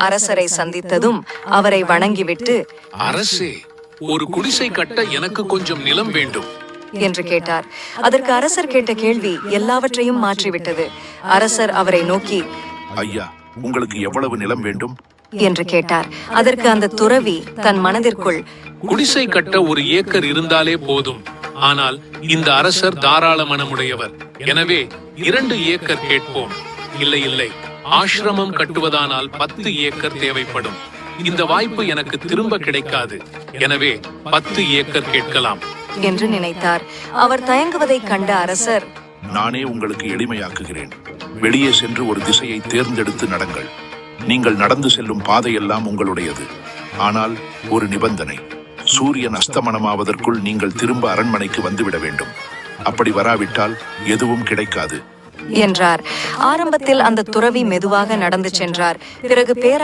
அரசரை சந்தித்ததும் அவரை வணங்கிவிட்டு, அரசே, ஒரு குடிசை கட்ட எனக்கு கொஞ்சம் நிலம் வேண்டும் என்று கேட்டார். அதற்கு அரசர் கேட்ட கேள்வி எல்லாவற்றையும் மாற்றிவிட்டது. அரசர் அவரை நோக்கி, ஐயா, உங்களுக்கு எவ்வளவு நிலம் வேண்டும் என்று கேட்டார். அதற்கு அந்த துறவி தன் மனதிற்குள், குடிசை கட்ட 1 ஏக்கர் இருந்தாலே போதும். ஆனால் இந்த அரசர் தாராள மனமுடையவர். எனவே 2 ஏக்கர் கேட்போம். இல்லை இல்லை, ஆசிரமம் கட்டுவதானால் 10 ஏக்கர் தேவைப்படும். இந்த வாய்ப்பு எனக்கு திரும்ப கிடைக்காது. எனவே 10 ஏக்கர் கேட்கலாம் என்று நினைத்தார். அவர் தயங்குவதைக் கண்ட அரசர், நானே உங்களுக்கு எளிமையாக்குகிறேன். வெளியே சென்று ஒரு திசையை தேர்ந்தெடுத்து நடங்கள். நீங்கள் நடந்து செல்லும் பாதையெல்லாம் உங்களுடையது. ஆனால் ஒரு நிபந்தனை, சூரியன் அஸ்தமனமாவதற்குள் நீங்கள் திரும்ப அரண்மனைக்கு வந்துவிட வேண்டும். அப்படி வராவிட்டால் எதுவும் கிடைக்காது என்றார். ஆரம்பத்தில் அந்த துறவி மெதுவாக நடந்து சென்றார். பிறகு